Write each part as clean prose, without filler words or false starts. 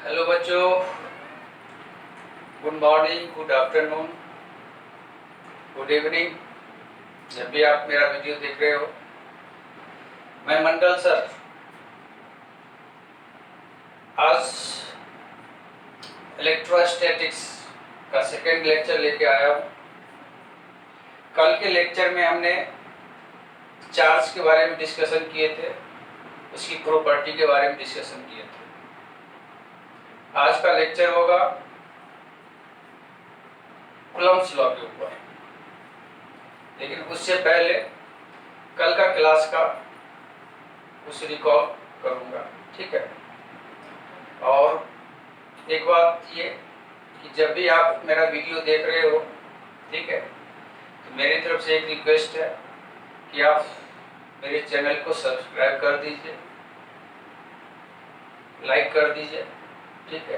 Hello बच्चों, good morning, good afternoon, good evening. जब भी आप मेरा वीडियो देख रहे हो, मैं मंडल सर आज इलेक्ट्रोस्टैटिक्स का सेकेंड लेक्चर लेके आया हूँ। कल के लेक्चर में हमने चार्ज के बारे में डिस्कशन किए थे, उसकी प्रॉपर्टी के बारे में डिस्कशन किए थे। आज का लेक्चर होगा कूलम्ब्स लॉ के ऊपर, लेकिन उससे पहले कल का क्लास का कुछ रिकॉल करूँगा, ठीक है। और एक बात ये कि जब भी आप मेरा वीडियो देख रहे हो, ठीक है, तो मेरी तरफ से एक रिक्वेस्ट है कि आप मेरे चैनल को सब्सक्राइब कर दीजिए, लाइक कर दीजिए, ठीक है।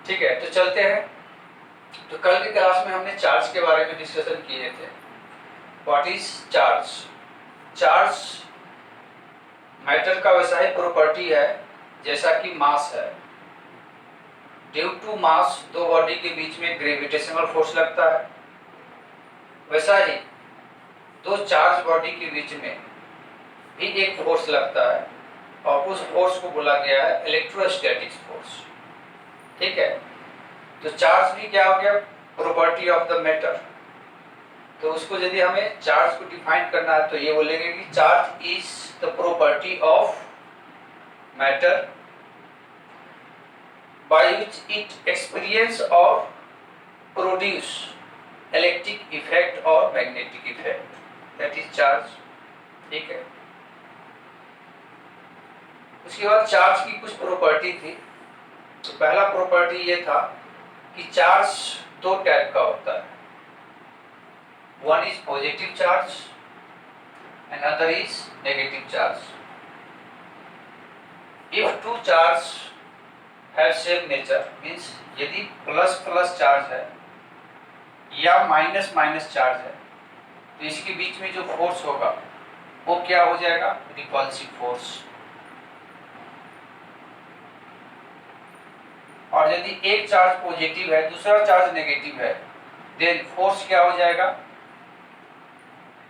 ठीक है, तो चलते हैं। तो कल की क्लास में हमने चार्ज के बारे में डिस्कशन किए थे। What is charge? Charge matter का वैसा ही प्रॉपर्टी है जैसा कि मास है। ड्यू टू मास दो बॉडी के बीच में ग्रेविटेशनल फोर्स लगता है, वैसा ही दो चार्ज बॉडी के बीच में भी एक फोर्स लगता है और उस फोर्स को बोला गया है इलेक्ट्रोस्टैटिक फोर्स, ठीक है। तो चार्ज भी क्या हो गया? Property of the matter. तो उसको यदि हमें चार्ज को डिफाइन करना है तो ये बोलेंगे कि charge is the property of matter by which it experience or produce electric effect or magnetic effect, that is charge, ठीक है। उसके बाद चार्ज की कुछ प्रॉपर्टी थी। तो पहला प्रॉपर्टी ये था कि चार्ज दो टाइप का होता है, one is positive charge and other is negative charge. If two charge have same nature, means यदि प्लस प्लस चार्ज है या माइनस माइनस चार्ज है तो इसके बीच में जो फोर्स होगा वो क्या हो जाएगा? Repulsive force. और यदि एक चार्ज पॉजिटिव है दूसरा चार्ज नेगेटिव है, देन फोर्स क्या हो जाएगा?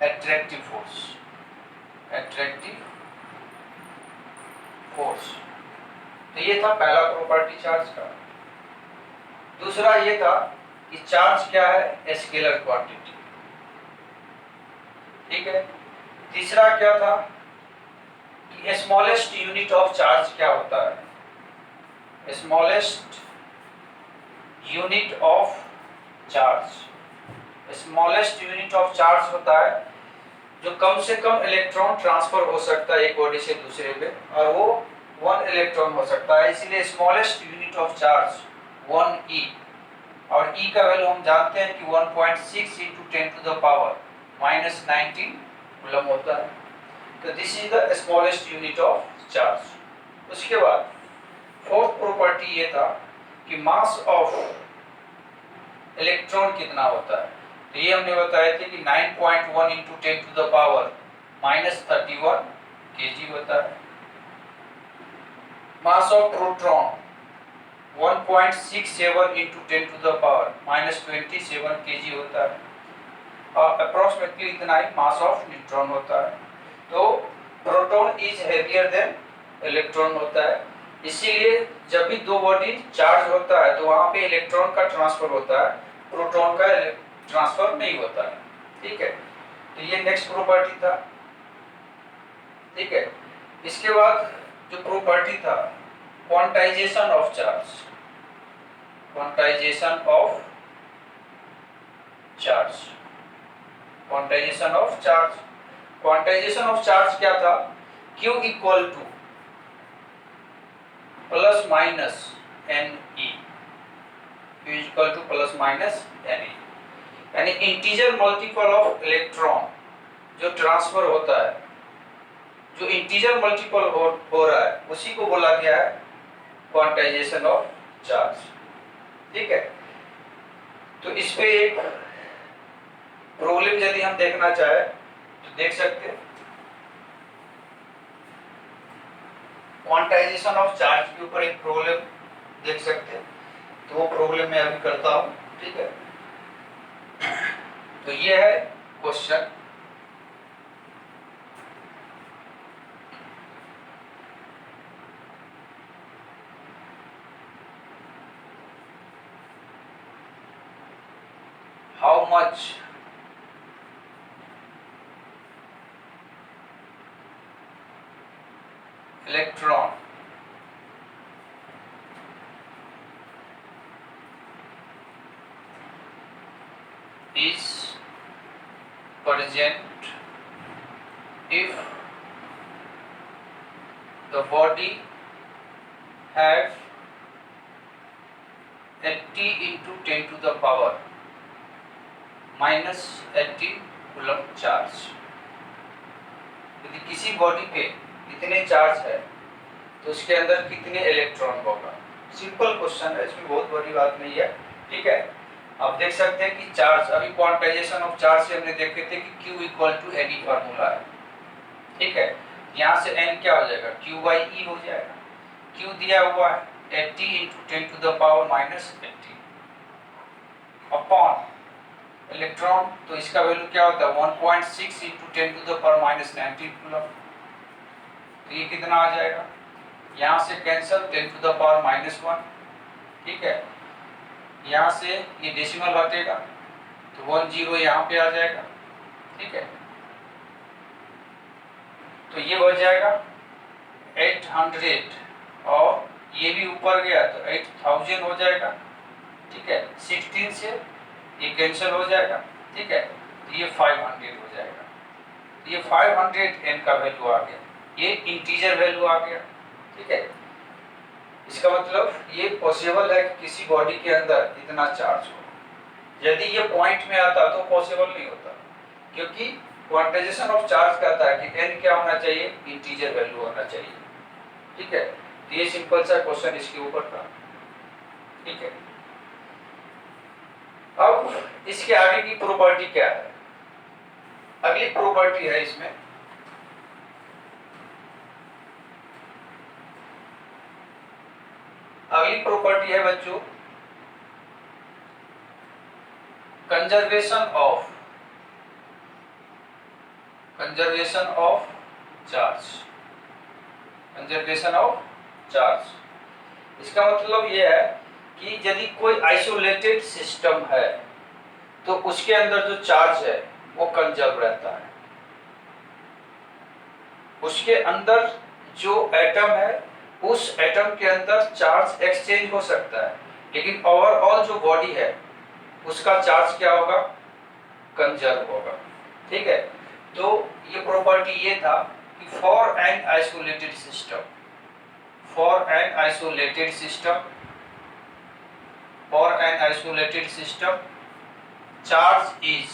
Attractive force. Attractive force. तो ये था पहला प्रॉपर्टी चार्ज का। दूसरा ये था कि चार्ज क्या है? स्केलर क्वांटिटी, ठीक है। तीसरा क्या था कि स्मॉलेस्ट यूनिट ऑफ चार्ज क्या होता है? Smallest unit of charge. Smallest unit of charge होता है जो कम से कम इलेक्ट्रॉन ट्रांसफर हो सकता है एक बॉडी से दूसरे पे, और वो 1 इलेक्ट्रॉन हो सकता है, इसलिए smallest unit of charge 1e। और e का वैल्यू हम जानते हैं कि 1.6 × 10⁻⁻19 कूलम होता है। तो this is the smallest unit of charge. उसके बाद फोर्थ प्रॉपर्टी ये था कि मास ऑफ इलेक्ट्रॉन कितना होता है। तो ये हमने बताया थे कि 9.1 × 10⁻31 kg होता है। मास ऑफ प्रोटॉन 1.67 × 10⁻27 kg होता है, और अप्रोक्सीमेटली इतना ही मास ऑफ न्यूट्रॉन होता है। तो proton is heavier than electron होता है, इसीलिए जब भी दो बॉडी चार्ज होता है तो वहां पे इलेक्ट्रॉन का ट्रांसफर होता है, प्रोटॉन का ट्रांसफर नहीं होता है, ठीक है। तो ये नेक्स्ट प्रॉपर्टी था, ठीक है। इसके बाद जो प्रॉपर्टी था quantization of charge. Quantization of charge. Quantization of charge. Quantization of charge क्या था? Q equal two plus minus Ne। Q equal two plus minus Ne, यानी इंटीजर मल्टीपल ऑफ इलेक्ट्रॉन जो ट्रांसफर होता है, जो इंटीजर मल्टीपल हो रहा है, उसी को बोला गया है क्वांटाइजेशन ऑफ चार्ज, ठीक है। तो इस पे एक प्रॉब्लम यदि हम देखना चाहे तो देख सकते हैं। क्वांटाइजेशन ऑफ चार्ज के ऊपर एक प्रॉब्लम देख सकते हैं, तो वो प्रॉब्लम मैं अभी करता हूँ, ठीक है। तो ये है question. How much electron is present if the body have 80 into 10 to the power minus 80 coulomb charge. यदि किसी बॉडी पे इतने चार्ज है तो उसके अंदर कितने इलेक्ट्रॉन होगा। सिंपल क्वेश्चन है, इसमें बहुत बड़ी बात नहीं है, ठीक है। आप देख सकते हैं कि चार्ज, अभी क्वांटाइजेशन ऑफ चार्ज से हमने देखे थे कि Q equal to N formula है, ठीक है। यहाँ से N क्या हो जाएगा, Q बाई E हो जाएगा। Q दिया हुआ है 80 into 10 to the power minus 80 upon electron, तो इसका वैल्यू क्या होता है 1.6 into 10 to the power minus 19 coulomb. तो ये कितना आ जाएगा, यहाँ से cancel 10 to the power minus 1, ठीक है। यहाँ से ये डेसिमल हटेगा तो 10 यहाँ पे आ जाएगा, ठीक है। तो ये बच जाएगा 800 और ये भी ऊपर गया तो 8000 हो जाएगा, ठीक है। 16 से ये कैंसिल हो जाएगा, ठीक है। तो ये 500 हो जाएगा। तो ये 500 n का वैल्यू आ गया, ये इंटीजर वैल्यू आ गया, ठीक है। इसका मतलब ये पॉसिबल है कि किसी बॉडी के अंदर इतना चार्ज हो। यदि ये पॉइंट में आता तो पॉसिबल नहीं होता, क्योंकि क्वांटाइजेशन ऑफ चार्ज कहता है कि n क्या होना चाहिए, इंटीजर वैल्यू होना चाहिए, ठीक है। तो ये सिंपल सा क्वेश्चन इसके ऊपर था, ठीक है। अब इसके आगे की प्रॉपर्टी क्या है, अगली प्रॉपर्टी है इसमें, अगली प्रॉपर्टी है बच्चों conservation of charge. Conservation of charge इसका मतलब ये है कि यदि कोई आइसोलेटेड सिस्टम है तो उसके अंदर जो चार्ज है वो कंजर्व रहता है। उसके अंदर जो एटम है उस एटम के अंदर चार्ज एक्सचेंज हो सकता है, लेकिन ओवरऑल जो बॉडी है उसका चार्ज क्या होगा, कंजर्व होगा, ठीक है। तो ये प्रॉपर्टी ये था कि for an isolated system charge is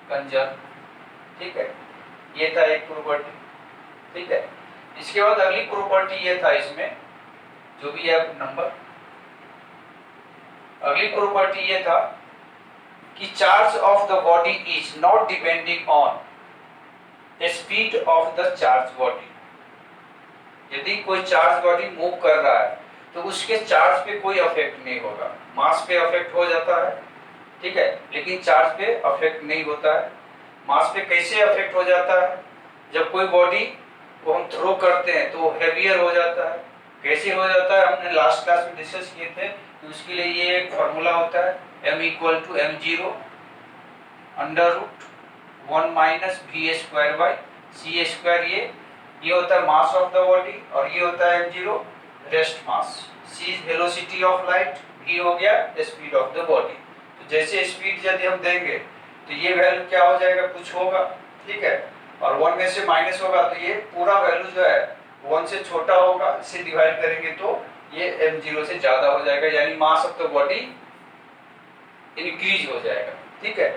conserve, ठीक है। ये था एक प्रॉपर्टी, ठीक है। इसके बाद अगली प्रॉपर्टी ये था इसमें जो भी है नंबर, अगली प्रॉपर्टी ये था कि charge of the body is not depending on speed of the charge body. यदि कोई चार्ज बॉडी मूव कर रहा है तो उसके चार्ज पे कोई अफेक्ट नहीं होगा। मास पे अफेक्ट हो जाता है, ठीक है, लेकिन चार्ज पे अफेक्ट नहीं होता है। मास पे कैसे अफेक्ट हो जाता है, जब कोई बॉडी को हम थ्रो करते हैं तो हेवियर हो जाता है। कैसे हो जाता है, हमने लास्ट क्लास में डिस्कस किए थे, तो उसके लिए ये एक फॉर्मूला होता है m equal to m0 under root 1 minus v²/c²। ये होता है मास ऑफ द बॉडी और ये होता है m0 rest mass. c is velocity of light, v हो गया स्पीड ऑफ द बॉडी। तो जैसे स्पीड यदि हम देंगे तो ये वैल्यू क्या हो जाएगा, कुछ होगा, ठीक है, और 1 में से माइनस होगा तो ये पूरा वैल्यू जो है 1 से छोटा होगा। इसे डिवाइड करेंगे तो ये m0 से ज्यादा हो जाएगा, यानी mass of the body increase हो जाएगा, ठीक है।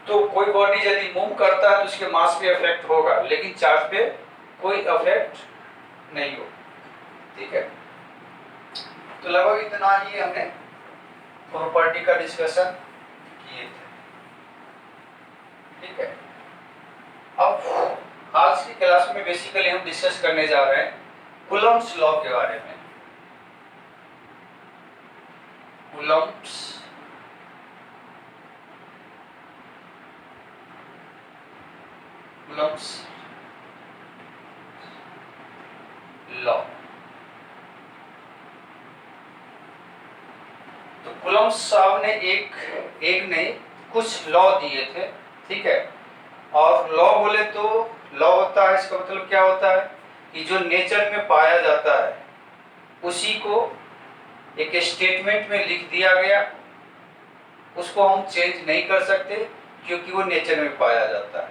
तो कोई बॉडी यदि मूव करता है तो उसके मास पे इफेक्ट होगा, लेकिन चार्ज पे कोई इफेक्ट नहीं हो, ठीक है। तो लगभग इतना ही हमने प्रॉपर्टी का डिस्कशन किए थे, ठीक है। आज की क्लास में बेसिकली हम डिस्कस करने जा रहे हैं कूलम्ब्स लॉ के बारे में। Coulomb's law. तो कूलम्ब्स साहब ने एक नहीं कुछ लॉ दिए थे, ठीक है। और लॉ बोले तो लॉ होता है, इसका मतलब क्या होता है कि जो नेचर में पाया जाता है उसी को एक स्टेटमेंट में लिख दिया गया, उसको हम चेंज नहीं कर सकते क्योंकि वो नेचर में पाया जाता है।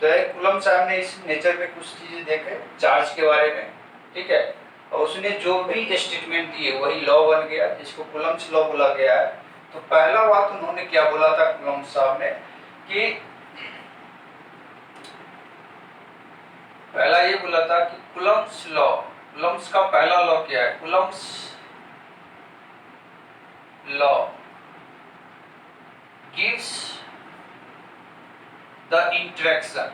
तो कूलम्ब साहब ने इस नेचर में कुछ चीजें देखे चार्ज के बारे में, ठीक है, और उसने जो भी स्टेटमेंट दिए वही लॉ बन गया, जिसको कूलम्ब्स लॉ बोला गया है। तो पहला बात उन्होंने क्या बोला था कूलम्ब साहब ने कि पहला ये बोला था कि कूलम्ब्स लॉ, कूलम्ब्स का पहला लॉ क्या है? Coulomb's law gives the interaction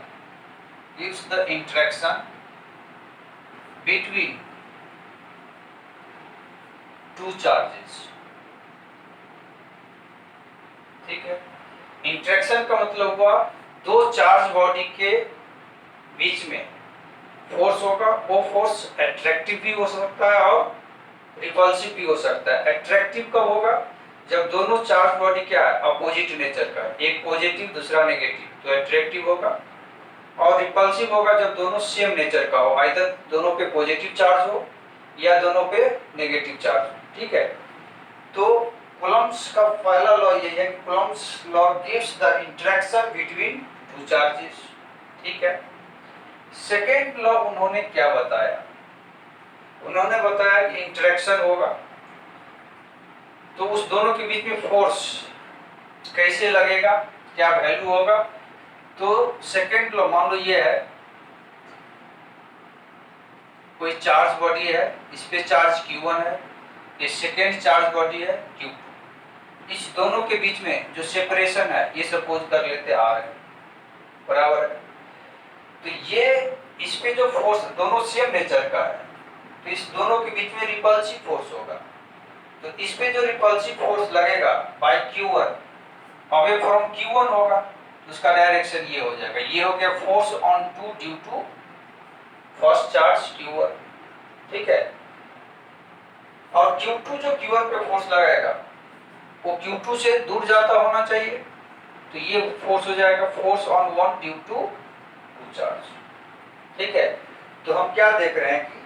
between two charges, ठीक है। इंटरेक्शन का मतलब हुआ दो चार्ज बॉडी के बीच में फोर्स होगा, वो फोर्स एट्रैक्टिव भी हो सकता है और रिपल्सिव भी हो सकता है। एट्रैक्टिव कब होगा? जब दोनों चार्ज बॉडी क्या है, अपोजिट नेचर का, एक पॉजिटिव दूसरा नेगेटिव, तो एट्रैक्टिव होगा। और रिपल्सिव होगा जब दोनों सेम नेचर का हो, आइदर दोनों पे पॉजिटिव चार्ज हो या दोनों पे नेगेटिव चार्ज हो, ठीक है। तो कूलम्ब्स का पहला लॉ ये है कि Coulomb's law gives the interaction between two charges, ठीक है। सेकेंड लॉ उन्होंने क्या बताया? उन्होंने बताया कि इंटरेक्शन होगा तो उस दोनों के बीच में फोर्स कैसे लगेगा, क्या वैल्यू होगा। तो सेकेंड लॉ मान लो ये है, कोई चार्ज बॉडी है, इस पे चार्ज Q1 है, ये सेकेंड चार्ज बॉडी है Q2। इस दोनों के बीच में जो सेपरेशन है ये सपोज कर लेते R है, बराबर है। तो ये इस पे जो फोर्स दोनों सेम नेचर का है, तो इस दोनों के बीच में रिपल्सिव फोर्स होगा। तो इस पे जो रिपल्सिव फोर्स लगेगा by Q1 away from Q1 होगा, तो उसका डायरेक्शन ये हो जाएगा, ये हो गया force on two due to first charge Q1, ठीक है। और Q2 जो Q1 पे फोर्स लगाएगा वो Q2 से दूर जाता होना चाहिए, तो ये फोर्स हो जाएगा force on one due to two charge, ठीक है। तो हम क्या देख रहे हैं कि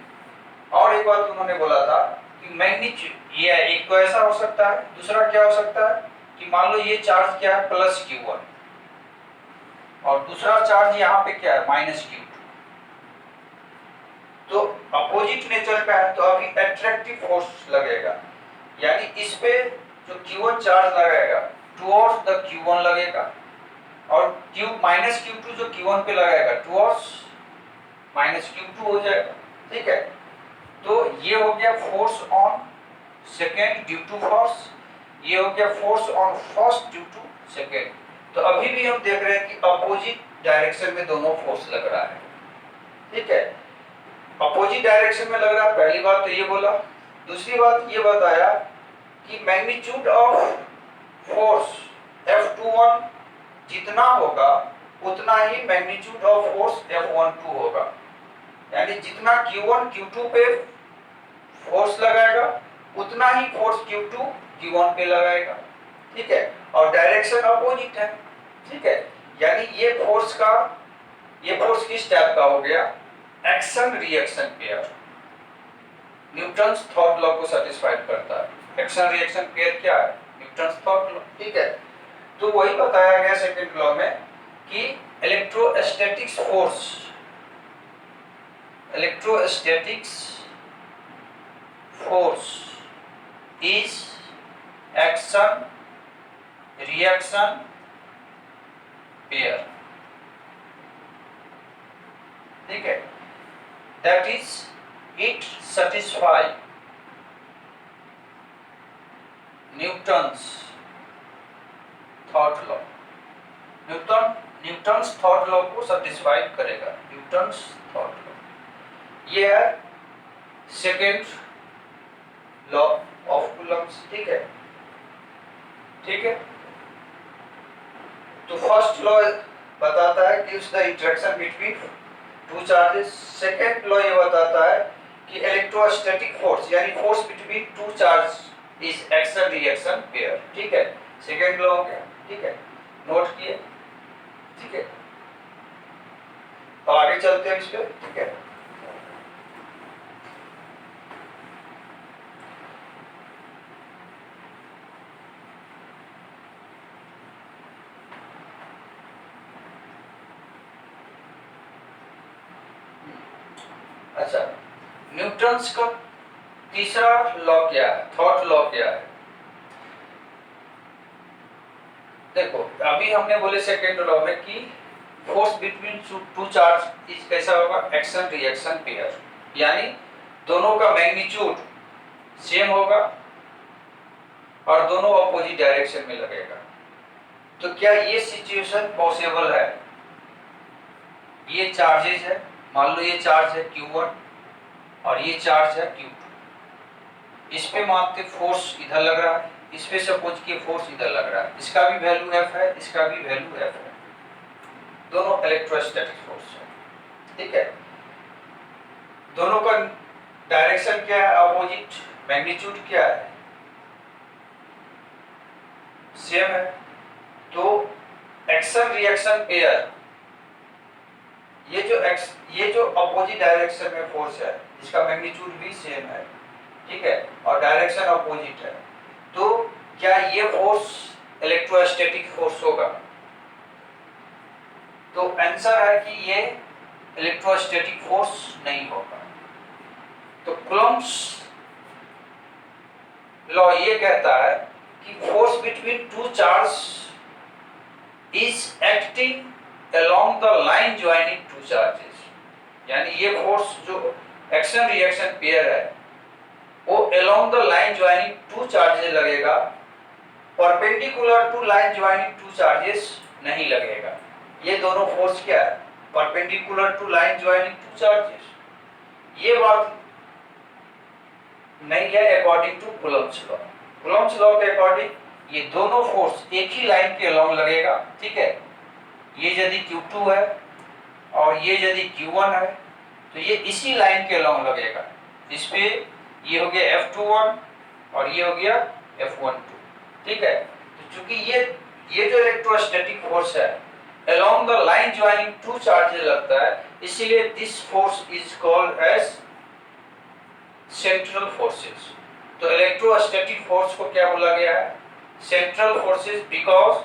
और एक बात उन्होंने बोला था कि मैग्नीट्यूड, ये एक तो ऐसा हो सकता है, दूसरा क्या हो सकता है कि मान लो ये चार्ज क्या है प्लस Q1 और दूसरा चार्ज यहाँ पे क्या है माइनस Q2, तो अपोजिट नेचर का है, तो अभी एट्रैक्टिव फोर्स लगेगा, यानी इस पे जो Q1 चार्ज लगाएगा टुवर्ड्स द Q1 लगेगा, और माइनस Q2 जो Q1 पे लगाएगा टुवर्ड्स माइनस Q2 हो जाएगा, ठीक है। तो ये हो गया force on second due to first, ये हो गया force on first due to second. तो अभी भी हम देख रहे हैं कि अपोजिट डायरेक्शन में दोनों फोर्स लग रहा है, ठीक है। अपोजिट डायरेक्शन में लग रहा है, पहली बात तो ये बोला। दूसरी बात ये बताया कि मैग्नीट्यूड ऑफ फोर्स F21 जितना होगा उतना ही मैग्नीट्यूड ऑफ फोर्स F12 होगा, यानी जितना Q1 Q2 पे फोर्स लगाएगा उतना ही फोर्स Q2 Q1 पे लगाएगा, ठीक है। और डायरेक्शन अपोजिट है, ठीक है। यानी ये फोर्स किस टाइप का हो गया? Action reaction pair, Newton's third law को सेटिस्फाइड करता है। एक्शन रिएक्शन पेयर क्या है? न्यूटन्स थर्ड लॉ, ठीक है। तो वही बताया गया सेकंड लॉ में कि electrostatics force is action reaction pair, ठीक है। That is it satisfy Newton's third law। Newton's thought law को सेटिस्फाई करेगा। न्यूटन्स थॉट लॉ ये है सेकेंड लॉ ऑफ कूलम्ब्स। ठीक है, ठीक है। तो फर्स्ट लॉ बताता है gives the interaction between two charges. Second law ये बताता है कि इलेक्ट्रोस्टैटिक फोर्स यानी force between two charge is action reaction pair. ठीक है, सेकेंड लॉ क्या, ठीक है, नोट किए, ठीक है। तो आगे चलते हैं इस पे, ठीक है। अच्छा, न्यूटन्स का तीसरा लॉ क्या है, थॉट लॉ क्या है? देखो अभी हमने बोले सेकेंड लॉ में कि force between two charge is कैसा होगा, एक्शन रिएक्शन पेयर, यानी दोनों का मैग्नीट्यूड सेम होगा और दोनों अपोजिट डायरेक्शन में लगेगा। तो क्या ये सिचुएशन पॉसिबल है? ये चार्जेस है, मान लो ये चार्ज है Q1 और ये चार्ज है Q2। इस पे मानते फोर्स इधर लग रहा है, इस पे सपोज कि फोर्स इधर लग रहा है, इसका भी वैल्यू F है, इसका भी वैल्यू F है, दोनों इलेक्ट्रोस्टैटिक फोर्स है। ठीक है, दोनों का डायरेक्शन क्या है, अपोजिट, मैग्नीट्यूड क्या है, सेम है। तो एक्शन रिएक्शन पेयर, ये जो अपोजिट डायरेक्शन में फोर्स है जिसका मैग्नीट्यूड भी सेम है, ठीक है, और डायरेक्शन अपोजिट है, तो क्या ये फोर्स इलेक्ट्रोस्टैटिक फोर्स होगा? तो आंसर है कि ये इलेक्ट्रोस्टैटिक फोर्स नहीं होगा। तो कूलम्ब्स लॉ ये कहता है कि force between two charge is acting along the line joining two charges, यानी ये फोर्स जो एक्शन रिएक्शन पेयर है वो along the line joining two charges लगेगा, perpendicular to line joining two charges नहीं लगेगा। ये दोनों फोर्स क्या है, perpendicular to line joining two charges. ये बात नहीं है according to Coulomb's law. Coulomb's law के अकॉर्डिंग ये दोनों फोर्स एक ही लाइन के along लगेगा। ठीक है, ये यदि Q2 है और ये यदि Q1 है तो ये इसी लाइन के along लगेगा। इस पे ये हो गया F21 और ये हो गया F12। ठीक है, तो चूंकि ये जो इलेक्ट्रोस्टैटिक फोर्स है along the line joining two charges लगता है, इसीलिए this force is called as central forces। तो इलेक्ट्रोस्टैटिक फोर्स को क्या बोला गया है, central forces, because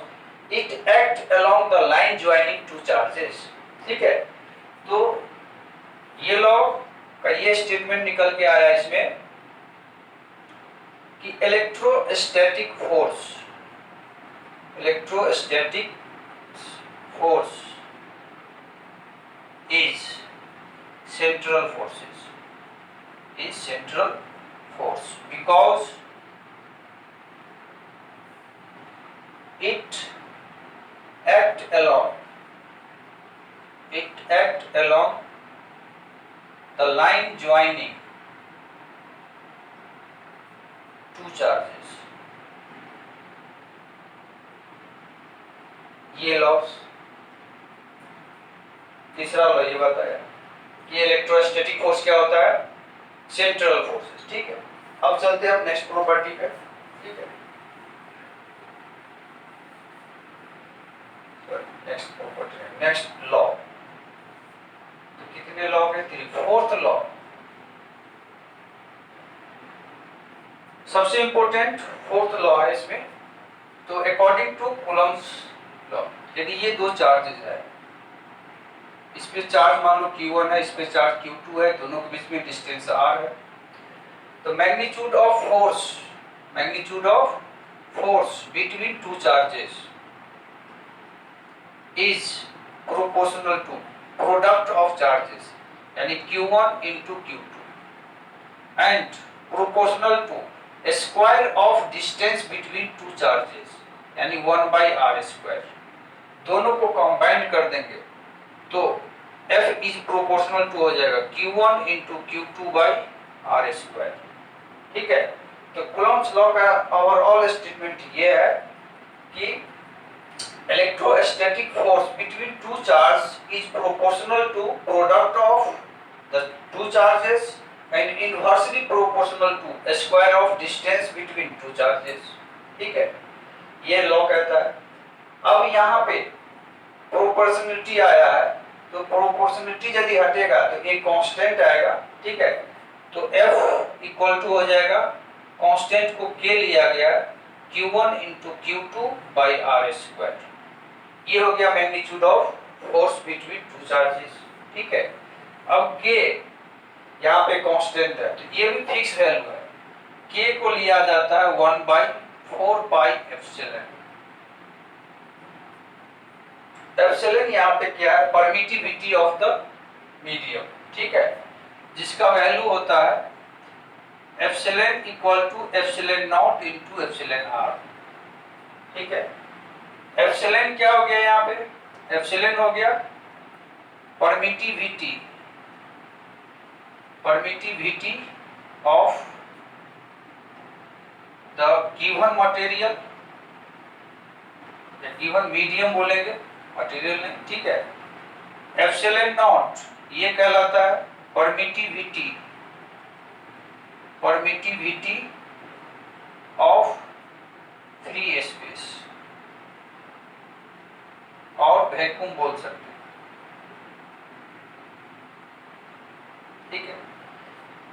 it act along the line joining two charges। ठीक है, तो ये लॉ का ये स्टेटमेंट निकल के आ रहा है इसमें कि electrostatic force is central force because it act along the line joining two charges। ये लॉस तीसरा लॉ ये बताया कि इलेक्ट्रोस्टैटिक फोर्स क्या होता है, सेंट्रल फोर्सेस। ठीक है, अब चलते हैं नेक्स्ट प्रॉपर्टी पे। ठीक है, नेक्स्ट प्रॉपर्टी, नेक्स्ट लॉ। तो कितने लॉ है, फोर्थ लॉ। सबसे इंपॉर्टेंट फोर्थ लॉ है इसमें। तो अकॉर्डिंग टू कूलम्ब्स लॉ, यदि ये दो चार्जेस है, इस पे चार्ज मान लो Q1 है, इस पे चार्ज Q2 है, दोनों के बीच में डिस्टेंस R है, तो magnitude of force between two charges is proportional to product of charges, यानी Q1 into Q2 and proportional to square of distance between two charges, यानी 1/r²। दोनों को कंबाइन कर देंगे तो F इज प्रोपोर्शनल टू हो जाएगा Q1 into Q2 by R square. ठीक है, तो कूलम्ब्स लॉ का ओवरऑल स्टेटमेंट ये है कि electrostatic force between two charge is proportional to product of the two charges and inversely proportional to square of distance between two charges. ठीक है, ये लॉ कहता है। अब यहाँ पे प्रोपोर्शनलिटी आया है, तो प्रोपोर्शनलिटी यदि हटेगा तो एक कांस्टेंट आएगा। ठीक है, तो F इक्वल टू हो जाएगा, कांस्टेंट को K लिया गया Q1 into Q2 by R square. ये हो गया magnitude of force between two charges. ठीक है, अब K यहाँ पे कांस्टेंट है तो ये भी फिक्स वैल्यू है। K को लिया जाता है 1 बाई 4 पाई एप्सिलॉन। एप्सिलॉन यहाँ पे क्या है, परमिटिविटी ऑफ द मीडियम। ठीक है, जिसका वैल्यू होता है epsilon equal to epsilon naught into epsilon R. ठीक है, एप्सिलॉन क्या हो गया यहाँ पे, एप्सिलॉन हो गया permittivity of the given material या गिवन मीडियम बोलेंगे, मटेरियल नहीं। ठीक है, एप्सिलॉन नॉट ये कहलाता है परमिटिविटी ऑफ फ्री स्पेस और वैक्यूम बोल सकते हैं। ठीक है,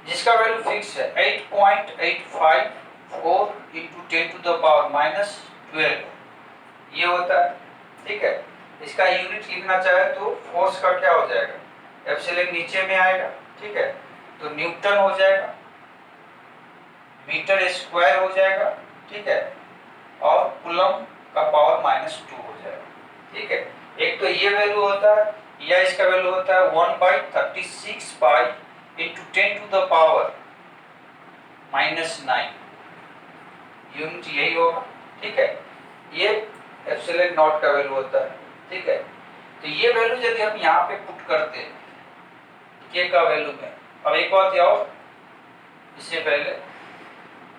जिसका वैल्यू फिक्स है 8.854 into 10 to the power minus 12 ये होता है। ठीक है, इसका यूनिट लिखना चाहे तो फोर्स का क्या हो जाएगा, एप्सिलॉन नीचे में आएगा। ठीक है, तो न्यूटन हो जाएगा, मीटर स्क्वायर हो जाएगा। ठीक है, और कूलम का पावर माइनस 2 हो जाएगा। ठीक है, एक तो ये वैल्यू होता है या इसका वैल्यू होता है 1/36 pi into 10 to the power minus 9 unit यही होगा। ठीक है, ये एप्सिलॉन नॉट का वैल्यू होता है। ठीक है, तो ये वैल्यू यदि हम यहाँ पे पुट करते हैं के का वैल्यू में। अब एक बात और, इससे पहले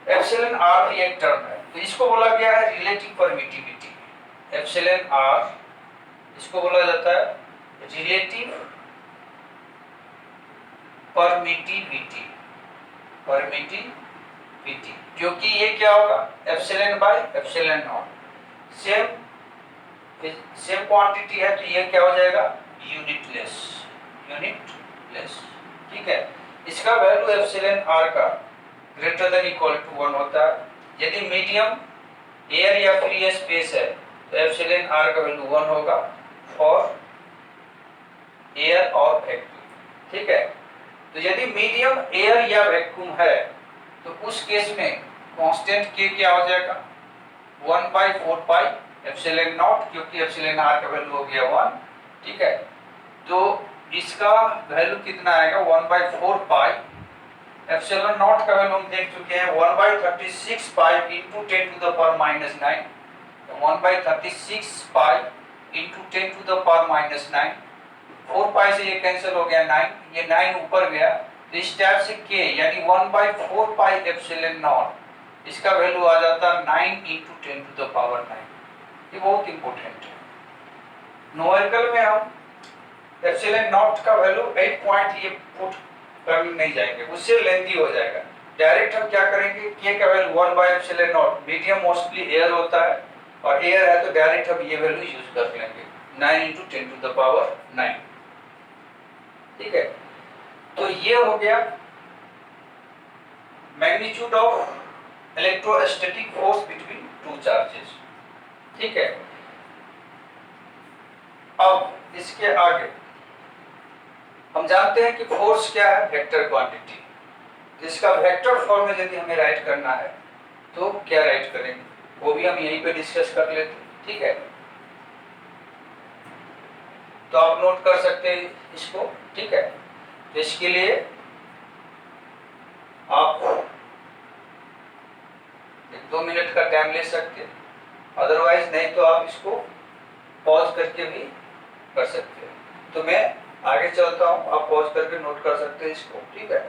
एप्सिलॉन आर भी एक टर्म है, तो इसको बोला गया है रिलेटिव परमिटिविटी। एप्सिलॉन आर इसको बोला जाता है रिलेटिव परमिटिविटी, क्योंकि ये क्या होगा epsilon by epsilon not same quantity है, तो ये क्या हो जाएगा यूनिटलेस। ठीक है, इसका वैल्यू एप्सिलॉन आर का ग्रेटर देन इक्वल टू 1 होता है। यदि मीडियम एयर या फ्री स्पेस है तो एप्सिलॉन आर का वैल्यू 1 होगा फॉर एयर और वैक्यूम। ठीक है, तो यदि मीडियम एयर या वैक्यूम है तो उस केस में कांस्टेंट के क्या हो जाएगा 1/4 पाई एप्सिलॉन नॉट, क्योंकि एप्सिलॉन आर का वैल्यू हो गया 1। ठीक है, तो इसका वैल्यू कितना आएगा 1/4 पाई एप्सिलॉन नॉट का वैल्यू हम देख चुके हैं 1/36 pi into 10 to the power minus 9। 1/36 pi into 10 to the power minus 9, 4 pi से ये कैंसिल हो गया 9, ये 9 ऊपर गया, तो इस टाइप से के यानी 1/4 पाई एप्सिलॉन नॉट इसका वैल्यू आ जाता है 9 इंटू 10 टू द पावर 9। ये बहुत इंपॉर्टेंट है। न्यूमेरिकल में हम एप्सिलॉन नॉट का वैल्यू 8 पॉइंट ये पुट करने नहीं जाएंगे, उससे लेंथी हो जाएगा। डायरेक्ट हम क्या करेंगे के का वैल्यू 1/एप्सिलॉन नॉट, मीडियम मोस्टली एयर होता है और एयर है तो डायरेक्ट हम ये वैल्यू यूज कर लेंगे 9 इंटू 10 टू द पावर 9। ठीक है, तो ये हो गया magnitude of electrostatic force between two charges. ठीक है, अब इसके आगे हम जानते हैं कि फोर्स क्या है, वेक्टर क्वांटिटी। जिसका वेक्टर फॉर्म में यदि हमें राइट करना है तो क्या राइट करेंगे, वो भी हम यहीं पे डिस्कस कर लेते हैं। ठीक है, तो आप नोट कर सकते हैं इसको। ठीक है, तो इसके लिए आप 1-2 मिनट का टाइम ले सकते हैं, अदरवाइज नहीं तो आप इसको पॉज करके भी कर सकते हैं। तो मैं आगे चलता हूँ, आप पॉज करके नोट कर सकते हैं इसको, ठीक है।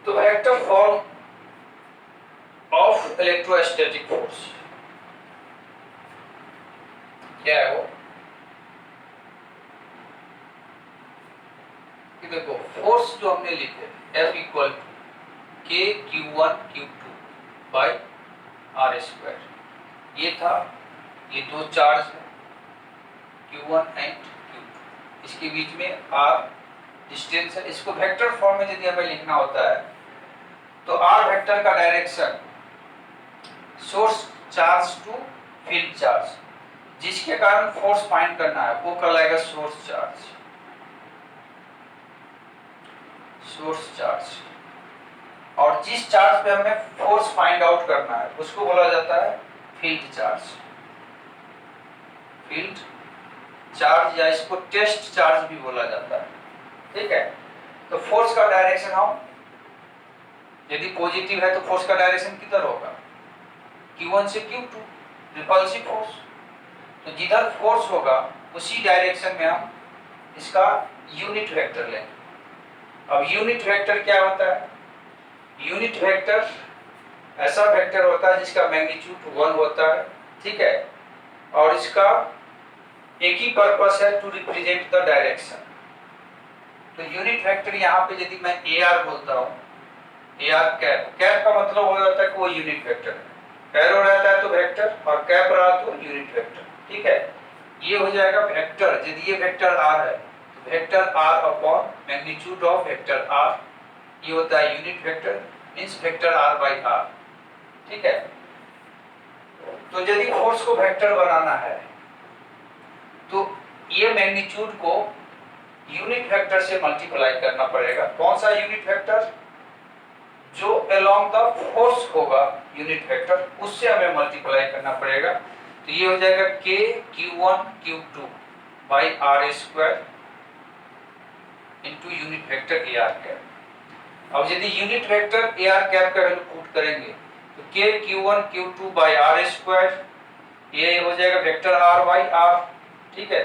तो vector form of electrostatic force क्या है वो, कि देखो फोर्स जो हमने लिखे F इक्वल टू के Q1 Q2 by R square, ये था, ये दो चार्ज है Q1 एंड Q2, इसके बीच में R डिस्टेंस है। इसको वेक्टर फॉर्म में यदि हमें लिखना होता है तो R वेक्टर का direction source charge to field charge, जिसके कारण फोर्स फाइंड करना है वो कहलाएगा सोर्स चार्ज, सोर्स चार्ज। और जिस चार्ज पे हमें फोर्स फाइंड आउट करना है उसको बोला जाता है फील्ड चार्ज, फील्ड चार्ज, या इसको टेस्ट चार्ज भी बोला जाता है, ठीक है। तो फोर्स का डायरेक्शन हम यदि पॉजिटिव है तो फोर्स का डायरेक्शन किधर होगा, Q1 से Q2, रिपल्सिव फोर्स। तो जिधर फोर्स होगा उसी डायरेक्शन में हम इसका यूनिट वेक्टर लेंगे। अब यूनिट वेक्टर क्या होता है, यूनिट वेक्टर ऐसा वेक्टर होता है जिसका मैग्नीट्यूड 1 होता है, ठीक है, और इसका एक ही पर्पस है, टू रिप्रेजेंट द डायरेक्शन। तो यूनिट वेक्टर यहाँ पे यदि मैं AR बोलता हूँ, AR कैप, कैप का मतलब हो जाता है कि वो यूनिट वेक्टर है, एरो रहता है तो वेक्टर, और कैप रहा तो यूनिट वेक्टर, ठीक है। ये हो जाएगा वेक्टर, यदि ये वेक्टर R है तो vector R upon magnitude of vector R, ये होता है unit vector, means vector R by R, ठीक है। तो यदि फोर्स को वेक्टर बनाना है तो ये मैग्नीट्यूड को यूनिट वेक्टर से मल्टीप्लाई करना पड़ेगा। कौन सा यूनिट वेक्टर, जो अलोंग द फोर्स होगा यूनिट वेक्टर, उससे हमें मल्टीप्लाई करना पड़ेगा। तो ये हो जाएगा k Q1 Q2 by R square into unit vector AR cap. अब यदि यूनिट वेक्टर AR कैप का वैल्यू पुट करेंगे तो k Q1 Q2 by R square, ये हो जाएगा वेक्टर R बाई R, ठीक है।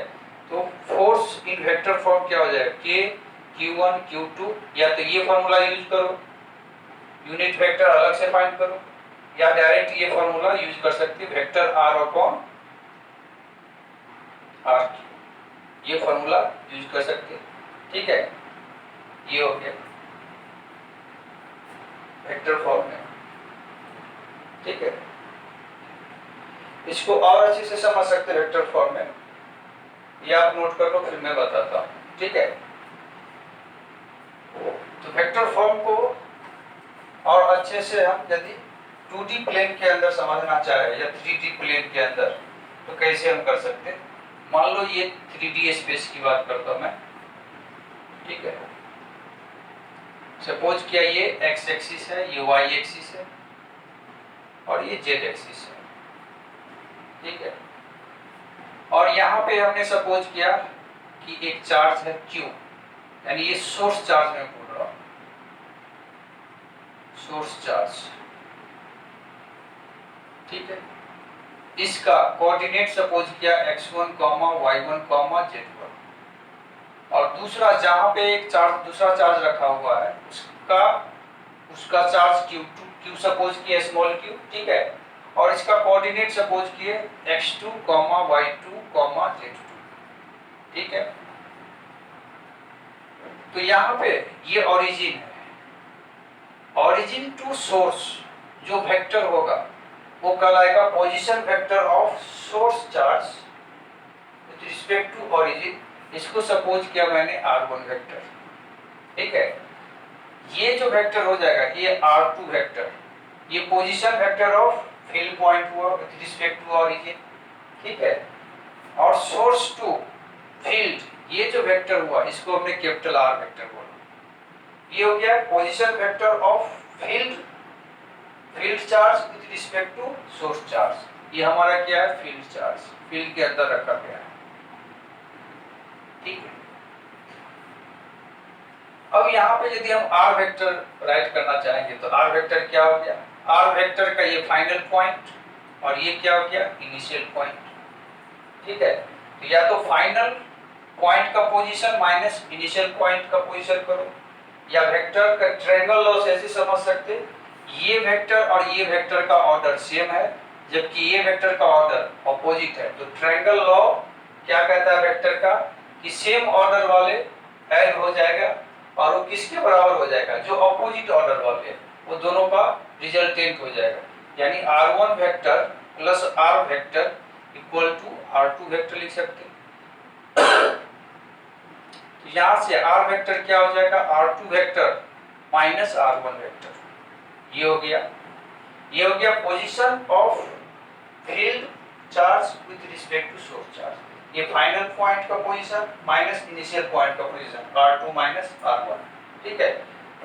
तो फोर्स इन वेक्टर फॉर्म क्या हो जाएगा, k Q1 Q2, या तो ये फॉर्मूला यूज करो, यूनिट वेक्टर अलग से फाइंड करो, या डायरेक्ट ये फॉर्मूला यूज कर सकते हैं, वेक्टर R अपॉन R, ये फॉर्मूला यूज कर सकते हैं, ठीक है। ये हो गया वेक्टर फॉर्म में, ठीक है। इसको और अच्छे से समझ सकते हैं वेक्टर फॉर्म में, ये आप नोट कर लो फिर मैं बताता हूँ, ठीक है। तो वेक्टर फॉर्म को और अच्छे से हम यदि 2D प्लेन के अंदर समझना चाहे या 3D प्लेन के अंदर तो कैसे हम कर सकते हैं। मान लो ये 3D स्पेस की बात करता हूं मैं, ठीक है। सपोज किया ये x एक्सिस है, ये y एक्सिस है और ये z एक्सिस है, ठीक है। और यहाँ पे हमने सपोज किया कि एक चार्ज है Q, यानी ये सोर्स चार्ज में बोल रहा हूं, सोर्स चार्ज, ठीक है। इसका कोऑर्डिनेट सपोज किया x1, y1, z1, और दूसरा जहां पे एक चार्ज, दूसरा चार्ज रखा हुआ है उसका चार्ज Q2, Q सपोज किया स्मॉल q, ठीक है। और इसका कोऑर्डिनेट सपोज किए x2, y2, z2, ठीक है। तो यहाँ पे ये ओरिजिन है, ओरिजिन टू सोर्स जो वेक्टर होगा वो कहलाएगा position vector of source charge with respect to origin. इसको सपोज किया मैंने R1 वेक्टर, ठीक है। ये जो वेक्टर हो जाएगा ये R2 वेक्टर, ये position vector of field point हुआ विद रिस्पेक्ट टू ओरिजिन, ठीक है। और सोर्स टू फील्ड ये जो वेक्टर हुआ इसको हमने कैपिटल R वेक्टर बोला। ये हो गया position vector of field charge with respect to source charge. ये हमारा क्या है, फील्ड चार्ज, फील्ड के अंदर रखा गया है, ठीक है। अब यहाँ पे यदि हम आर वेक्टर राइट करना चाहेंगे तो आर वेक्टर क्या हो गया, आर वेक्टर का ये फाइनल पॉइंट और ये क्या हो गया, इनिशियल पॉइंट, ठीक है। तो या तो फाइनल पॉइंट का पोजीशन माइनस इनिशियल पॉइंट का पोजीशन करो, या वेक्टर का ट्रायंगल लॉ से ऐसे समझ सकते, ये वेक्टर और ये वेक्टर का ऑर्डर सेम है जबकि ये वेक्टर का ऑर्डर ऑपोजिट है। तो ट्रायंगल लॉ क्या कहता है वेक्टर का, कि सेम ऑर्डर वाले ऐड हो जाएगा और वो किसके बराबर हो जाएगा, जो ऑपोजिट ऑर्डर वाले हैं वो दोनों का रिजल्टेंट हो जाएगा। यानी r1 vector plus r vector equal to r2 vector लिख सकते हैं। यहाँ से r वेक्टर क्या हो जाएगा, r2 vector minus r1 vector, ये हो गया position of field charge with respect to source charge. ये फाइनल पॉइंट का पोजीशन माइनस इनिशियल पॉइंट का पोजीशन r2 माइनस r1, ठीक है।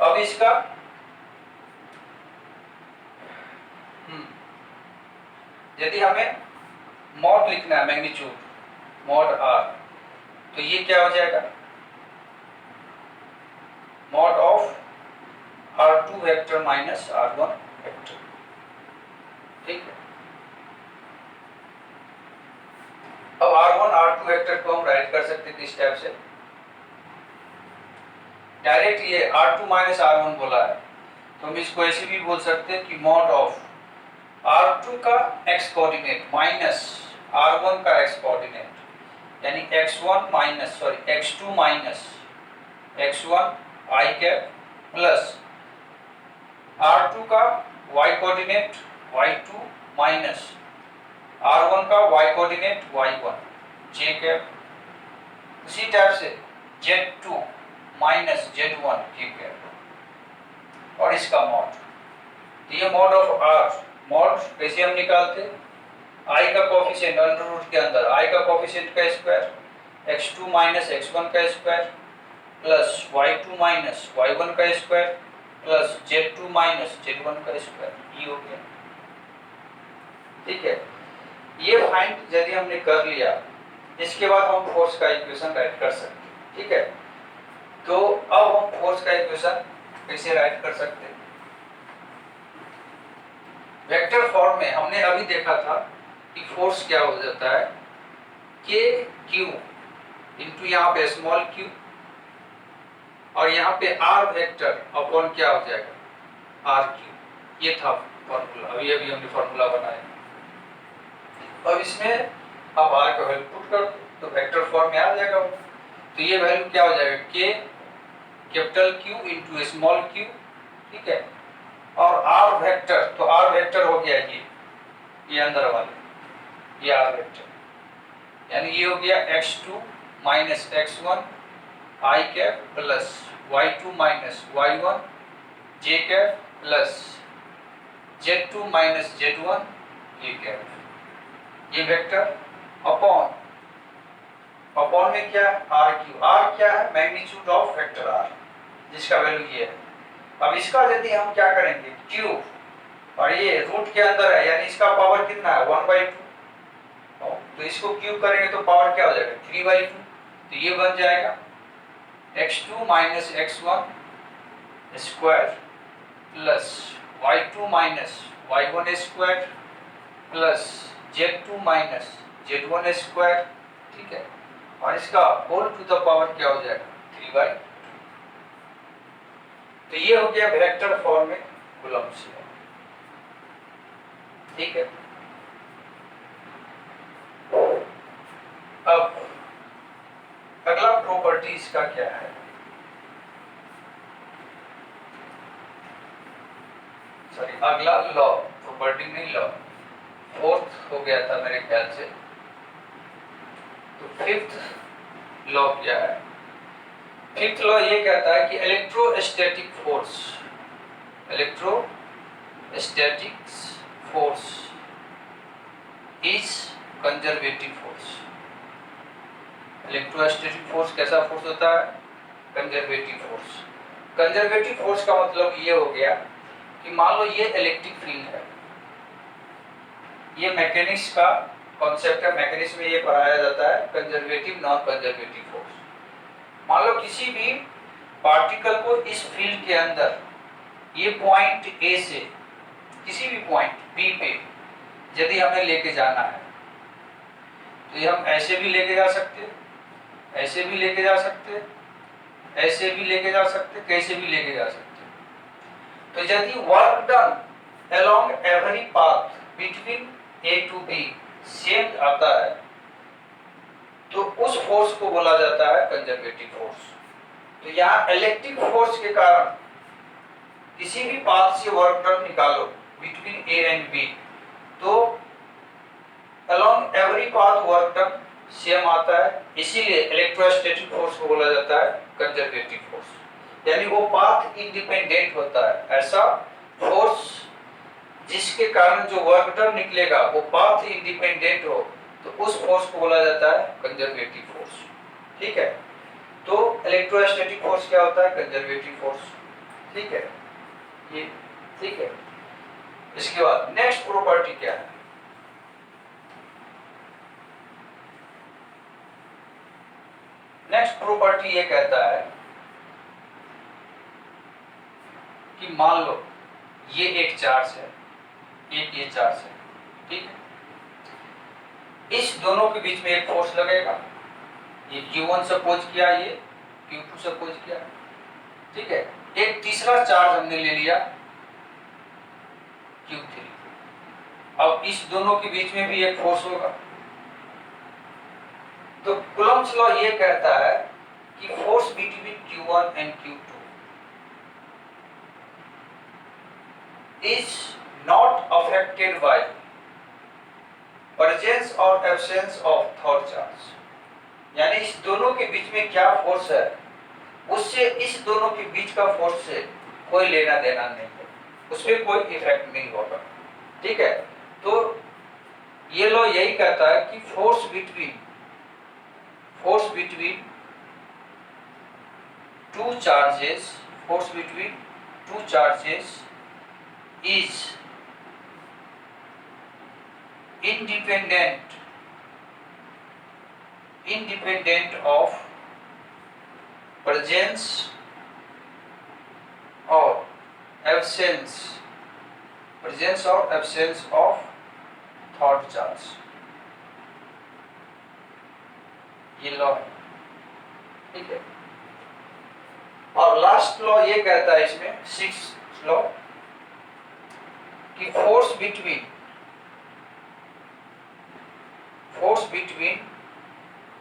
अब इसका यदि हमें मॉड लिखना है, मैग्नीट्यूड मॉड r, तो ये क्या हो जाएगा, mod of r2 vector minus r1 vector, ठीक है। अब r1 r2 वेक्टर को हम राइट कर सकते हैं इस टाइप से, डायरेक्ट ये r2 माइनस r1 बोला है तो हम इसको ऐसे भी बोल सकते हैं कि मॉड ऑफ r2 का x कोऑर्डिनेट माइनस r1 का x कोऑर्डिनेट, यानी x2 minus x1 i cap plus r2 का y coordinate y2 minus r1 का y coordinate y1 j cap, उसी टाइप से z2 minus z1 k cap और इसका mod. तो ये मॉड ऑफ r, मॉड कैसे हम निकालते, i का कोएफिशिएंट अंडर रूट के अंदर i का कोएफिशिएंट का स्क्वायर x2 माइनस x1 का square plus y2 minus y1 का square plus z2 minus z1 का स्क्वायर, ये हो गया, ठीक है। ये फाइंड यदि हमने कर लिया, इसके बाद हम फोर्स का इक्वेशन राइट कर सकते हैं, ठीक है। तो अब हम फोर्स का इक्वेशन कैसे राइट कर सकते हैं, वेक्टर फॉर्म में हमने अभी देखा था कि फोर्स क्या हो जाता है, के क्यू इंटू यहाँ पे स्मॉल क्यू और यहाँ पे आर वेक्टर अपॉन क्या हो जाएगा, आर क्यू, ये था फॉर्मूला, अभी हमने फॉर्मूला बनाया। अब इसमें अब आर का वैल्यू पुट कर तो वेक्टर फॉर्म में आ जाएगा वो, तो ये वैल्यू क्या हो जाएगा, के capital Q into small Q, ठीक है। और आर वेक्टर, तो आर वेक्टर हो गया ये अंदर वाले, ये आर वेक्टर, यानी ये हो गया x2 minus x1 i cap plus y2 minus y1 j cap plus z2 minus z1 k cap, ये वेक्टर अपॉन में क्या है, आर क्यू, आर क्या है, मैग्नीट्यूड ऑफ वेक्टर आर, जिसका वैल्यू ये है। अब इसका यदि हम क्या करेंगे, क्यूब, और ये रूट के अंदर है यानी इसका पावर कितना है, 1/2, तो इसको क्यूब करेंगे तो पावर क्या हो जाएगा, 3/2, तो ये बन जाएगा x2 minus x1 square plus y2 minus y1 square plus z2 minus z1 square, ठीक है। और इसका होल टू द पावर क्या हो जाएगा, 3/2। तो ये हो गया वेक्टर फॉर्म में कूलम्ब्स लॉ, ठीक है। अब अगला प्रॉपर्टीज का क्या है, सॉरी अगला लॉ, प्रॉपर्टी नहीं लॉ, फोर्थ हो गया था मेरे ख्याल से। तो फिफ्थ लॉ क्या है, फिफ्थ लॉ ये कहता है कि electrostatic force is conservative force. Electrostatic force कैसा फोर्स होता है, कंजर्वेटिव फोर्स। कंजर्वेटिव फोर्स का मतलब ये हो गया कि मान लो ये इलेक्ट्रिक फील्ड है, ये मैकेनिक्स का कॉन्सेप्ट है। मैकेनिक्स में ये पढ़ाया जाता है कंजर्वेटिव नॉन कंजर्वेटिव फोर्स। मान लो किसी भी पार्टिकल को इस फील्ड के अंदर ये पॉइंट ए से किसी भी पॉइंट बी पे यदि हमें लेके जाना है तो ये हम ऐसे भी लेके जा सकते हैं, ऐसे भी लेके जा सकते हैं, ऐसे भी लेके जा सकते हैं, कैसे भी लेके जा सकते हैं। तो यदि work done along every path between A to B same आता है तो उस फोर्स को बोला जाता है कंजर्वेटिव फोर्स। तो यहाँ इलेक्ट्रिक फोर्स के कारण किसी भी पाथ से वर्क डन निकालो बिटवीन ए एंड बी तो along every path work done same आता है, इसीलिए इलेक्ट्रोस्टैटिक फोर्स को बोला जाता है कंजर्वेटिव फोर्स। यानी वो पाथ इंडिपेंडेंट होता है। ऐसा फोर्स जिसके कारण जो वर्क डन निकलेगा वो पाथ इंडिपेंडेंट हो तो उस फोर्स को बोला जाता है कंजर्वेटिव फोर्स। ठीक है, तो इलेक्ट्रोस्टैटिक फोर्स क्या होता है? Conservative force. ठीक है, ये ठीक है। इसके बाद नेक्स्ट प्रॉपर्टी क्या है? नेक्स्ट प्रॉपर्टी ये कहता है कि मान लो ये एक चार्ज है, एक ये चार्ज है, ठीक है। इस दोनों के बीच में एक फोर्स लगेगा। ये Q1 सपोज किया, ये Q2 सपोज किया, ठीक है। एक तीसरा चार्ज हमने ले लिया Q3। अब इस दोनों के बीच में भी एक फोर्स होगा। तो कूलम्ब्स लॉ ये कहता है कि force between Q1 and Q2 is not affected by presence or absence of third charge। यानी इस दोनों के बीच में क्या फोर्स है उससे इस दोनों के बीच का फोर्स से कोई लेना देना नहीं है, उसमें कोई इफेक्ट नहीं होगा। ठीक है, तो ये लॉ यही कहता है कि force between two charges is independent of presence or absence of third charge। ये लॉ है, ठीक है। और लास्ट लॉ ये कहता है इसमें, सिक्स्थ लॉ, कि force between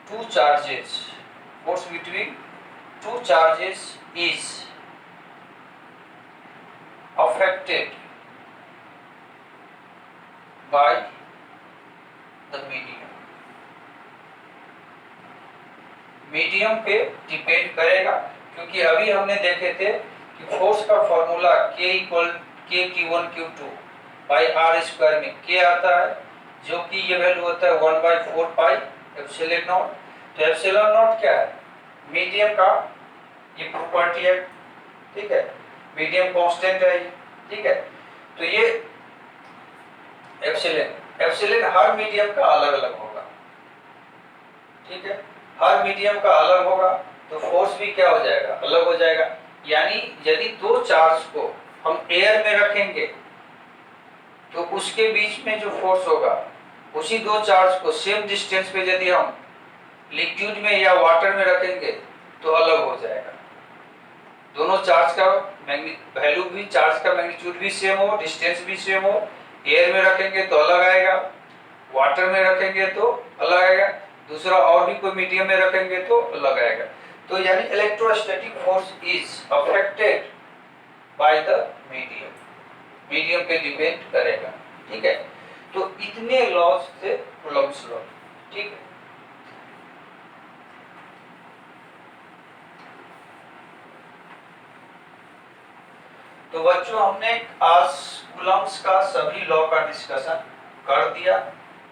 two charges is affected by the medium पे डिपेंड करेगा। क्योंकि अभी हमने देखे थे कि फोर्स का formula K Q1 Q2 r² में K आता है, जो कि ये वैल्यू होता है 1/4 पाई एप्सिलॉन नॉट। तो एप्सिलॉन नॉट क्या है? मीडियम का ये प्रॉपर्टी है, ठीक है। मीडियम कांस्टेंट है ये, ठीक है। तो ये एप्सिलॉन हर मीडियम का अलग अलग होगा, ठीक है। हर मीडियम का अलग होगा तो फोर्स भी क्या हो जाएगा? अलग हो जाएगा। यानी यदि दो चार्ज को हम एयर में रखेंगे तो उसके बीच में जो फोर्स होगा उसी दो चार्ज को सेम डिस्टेंस पे यदि हम लिक्विड में या वाटर में रखेंगे तो अलग हो जाएगा। दोनों चार्ज का वैल्यू भी, चार्ज का मैग्नीट्यूड भी सेम हो, डिस्टेंस भी सेम हो। एयर में रखेंगे तो अलग आएगा, वाटर में रखेंगे तो अलग आएगा, दूसरा और भी कोई मीडियम में रखेंगे तो अलग आएगा। तो यानी electrostatic force is affected by the medium पे डिपेंड करेगा, ठीक है। तो इतने लॉज थे कूलम्ब्स लॉ, ठीक है। तो बच्चों हमने आज कूलम्ब्स का सभी लॉ का डिस्कशन कर दिया।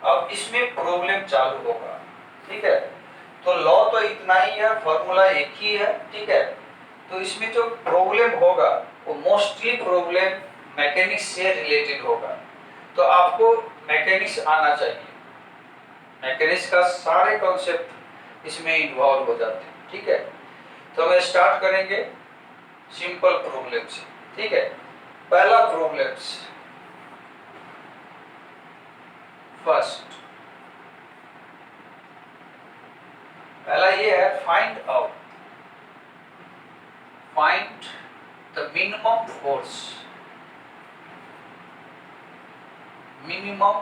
अब इसमें प्रॉब्लम चालू होगा, ठीक है। तो लॉ तो इतना ही है, फॉर्मूला एक ही है, ठीक है। तो इसमें जो प्रॉब्लम होगा वो मोस्टली प्रॉब्लम मैकेनिक्स से रिलेटेड होगा। तो आपको मैकेनिक्स आना चाहिए। मैकेनिक्स का सारे कॉन्सेप्ट इसमें इन्वॉल्व हो जाते हैं। ठीक है, तो हम स्टार्ट करेंगे सिंपल प्रॉब्लम से। ठीक है, पहला प्रॉब्लम फर्स्ट, पहला ये है find the minimum force, minimum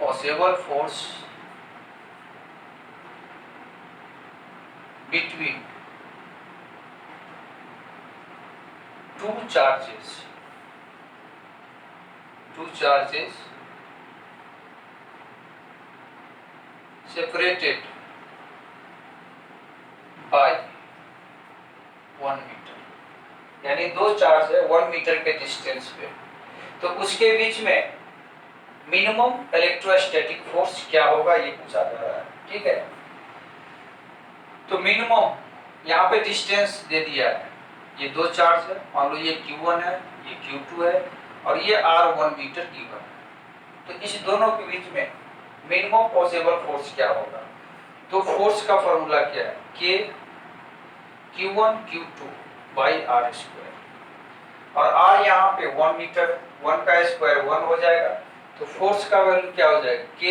possible force between two charges separated by 1 metre, यानी दो चार्ज है 1 मीटर के डिस्टेंस पे, तो उसके बीच में मिनिमम इलेक्ट्रोस्टैटिक फोर्स क्या होगा ये पूछा जा रहा है। ठीक है, तो मिनिमम यहाँ पे डिस्टेंस दे दिया है, ये दो चार्ज है, मान लो ये Q1 है, ये Q2 है और ये R1 मीटर गिवन है, तो इस दोनों के बीच में मिनिमम पॉसिबल फोर्स क्या होगा। तो फोर्स का फॉर्मूला क्या है, K Q1 Q2 by R square, और R यहाँ पे 1 मीटर, 1 का स्क्वायर 1 हो जाएगा, तो फोर्स का वैल्यू क्या हो जाएगा, K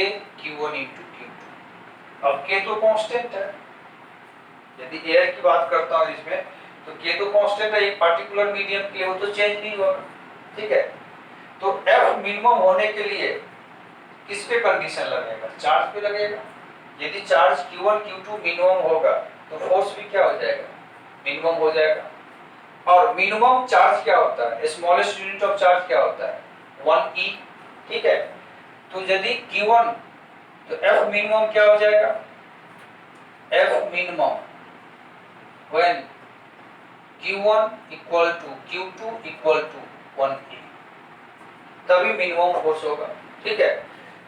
Q1 इंटू Q2। अब K तो कांस्टेंट है, यदि एयर की बात करता हूँ इसमें, तो K तो कांस्टेंट है, एक पार्टिकुलर मीडियम के लिए वो तो चेंज नहीं होगा। ठीक है, तो F मिनिमम होने के लिए किस पे कंडीशन लगेगा, चार्ज पे लगेगा। यदि चार्ज Q1 Q2 मिनिमम होगा तो फोर्स भी क्या हो जाएगा, मिनिमम हो जाएगा। और मिनिमम चार्ज क्या होता है, स्मॉलेस्ट यूनिट ऑफ चार्ज क्या होता है, 1e। ठीक है, तो यदि Q1 तो F मिनिमम क्या हो जाएगा, F minimum when Q1 equal to Q2 equal to 1e, तभी मिनिमम फोर्स होगा। ठीक है,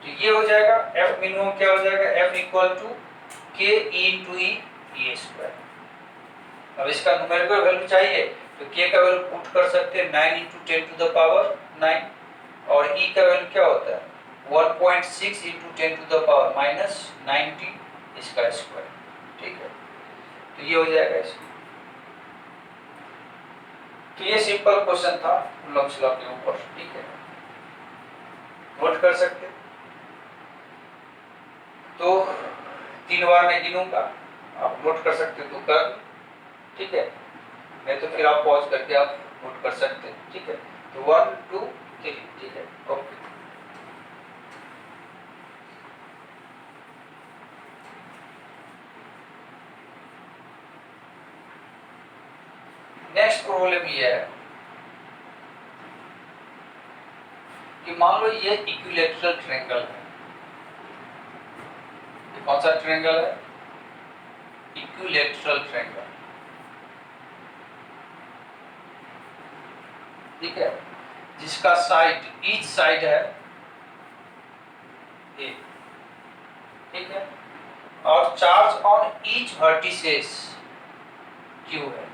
तो ये हो जाएगा F मिनिमम क्या हो जाएगा, F equal to K E into E square. अब इसका न्यूमेरिकल वैल्यू चाहिए तो K का वैल्यू पुट कर सकते हैं 9 into 10 to the power 9, और E का वैल्यू क्या होता है 1.6 into 10 to the power minus 90 इसका स्क्वायर। ठीक है, तो ये हो जाएगा इसका। तो ये सिंपल क्वेश्चन था लॉ के ऊपर। ठीक है, नोट कर सकते, तो 3 बार मैं गिनूंगा, आप नोट कर सकते तो कर, ठीक है, नहीं तो फिर आप पॉज करके आप नोट कर सकते हैं। ठीक है, तो 1 2 3। ठीक है, ओके। नेक्स्ट प्रॉब्लम ये है कि मान लो ये इक्विलैटरल ट्रायंगल है। कौन सा ट्रायंगल है, इक्विलैटरल ट्रायंगल। ठीक है, जिसका साइड ईच साइड है ए। ठीक है, और charge on each vertices Q है।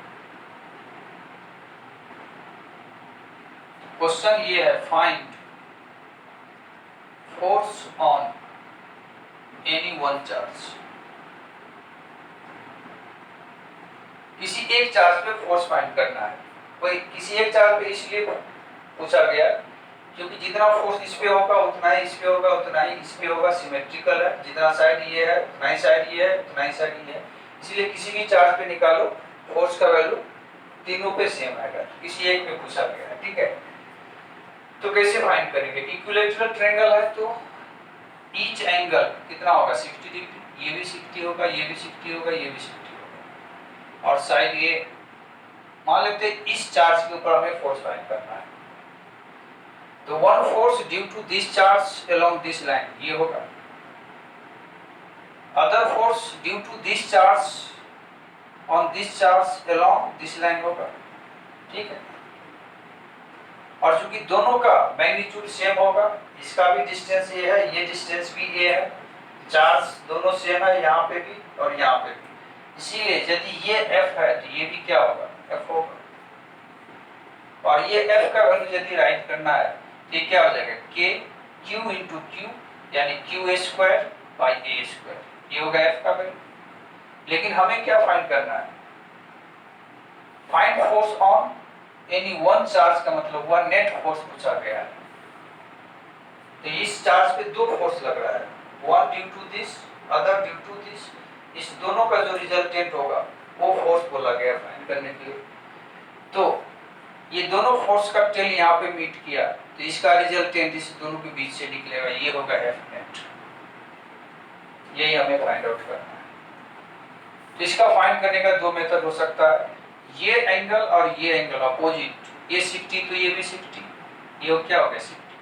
क्वेश्चन ये है find force on any one charge. किसी एक चार्ज पे फोर्स फाइंड करना है। कोई किसी एक चार्ज पे इसलिए पूछा गया क्योंकि जितना फोर्स इस पे होगा उतना ही इस पे होगा, उतना ही इस पे होगा, सिमेट्रिकल है। जितना साइड ये है उतना ही साइड ये है, उतना ही साइड ये है। इसलिए किसी भी चार्ज पे निकालो फोर्स का वैल्यू तीनों पे सेम आएगा, किसी एक पे पूछा गया है। ठीक है, तो कैसे फाइंड करेंगे, इक्विलैटरल ट्रायंगल है तो ईच एंगल कितना होगा 60 डिग्री, ये भी 60 होगा, ये भी 60 होगा, ये भी 60 होगा, और साइड ये मान लेते हैं इस चार्ज के ऊपर हमें फोर्स फाइंड करना है। तो one force due to this charge along this line ये होगा, other force due to this charge on this charge along this line होगा। ठीक है, और चूंकि दोनों का मैग्नीट्यूड सेम होगा, इसका भी डिस्टेंस ये है, ये डिस्टेंस भी ये है, चार्ज दोनों सेम है यहाँ पे भी और यहाँ पे भी, इसीलिए यदि ये F है तो ये भी क्या होगा F होगा। और ये F का वैल्यू यदि राइट करना है ये क्या हो जाएगा के क्यू इंटू क्यू यानी Q square by A square, ये होगा एफ का वैल्यू। लेकिन हमें क्या फाइंड करना है, find force on any one charge का मतलब हुआ नेट फोर्स पूछा गया है। तो इस चार्ज पे दो फोर्स लग रहा है, one due to this other due to this, इस दोनों का जो रिजल्टेंट होगा वो फोर्स बोला गया फाइंड करने के लिए। तो ये दोनों फोर्स का टेल यहाँ पे मीट किया तो इसका रिजल्टेंट इस दोनों के बीच से निकलेगा, ये होगा एफ नेट। यही हमें फाइंड आउट करना है। तो इसका फाइंड करने का दो मेथड हो सकता है, ये एंगल और ये एंगल अपोजिट, ये 60 तो ये भी 60, ये क्या हो गया 60,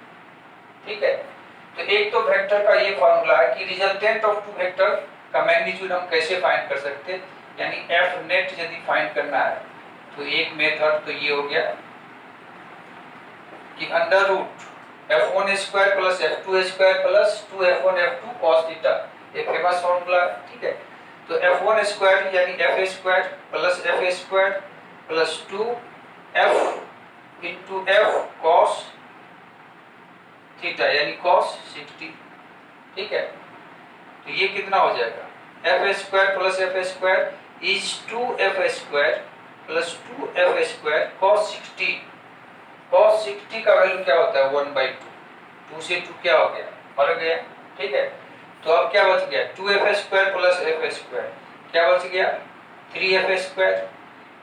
ठीक है। तो एक तो वेक्टर का ये फॉर्मूला है कि रिजल्टेंट ऑफ टू वेक्टर का मैग्नीट्यूड हम कैसे फाइंड कर सकते हैं, यानी एफ नेट यदि फाइंड करना है तो एक मेथड तो ये हो गया कि under root f1 square plus f2 square plus 2f1 f2 cos theta, ये फेमस फॉर्मूला है, ठीक है। तो f1 स्क्वायर यानी f square plus f square plus 2f into f cos theta यानी cos 60, ठीक है। तो ये कितना हो जाएगा f square plus f square is 2f square plus 2f square cos 60, cos 60 का वैल्यू क्या होता है 1/2, 2 से 2 क्या हो गया बढ़ गया, ठीक है। तो अब क्या बच गया 2f square plus f square, क्या बच गया 3f स्क्वायर,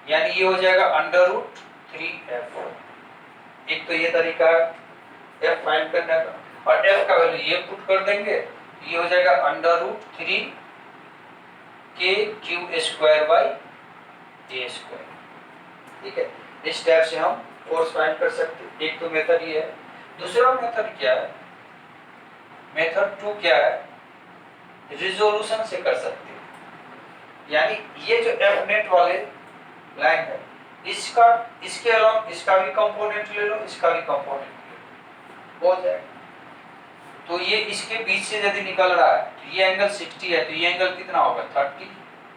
यानी ये हो जाएगा अंडर रूट 3f। एक तो ये तरीका है f फाइंड करने का, और f का वैल्यू ये पुट कर देंगे, ये हो जाएगा under root 3 k q square by a square, ठीक है। इस टाइप से हम फोर्स फाइंड कर सकते हैं। एक तो मेथड ये है। दूसरा मेथड क्या है, मेथड 2 क्या है, रिजोल्यूशन से कर सकते हैं। यानी ये जो एफ नेट वाले लाइन है इसका इसके अलावा इसका भी कंपोनेंट ले लो, इसका भी कंपोनेंट ले लो, हो जाएगा। तो ये इसके बीच से यदि निकल रहा है तो ये एंगल 60 है, तो ये एंगल कितना होगा 30,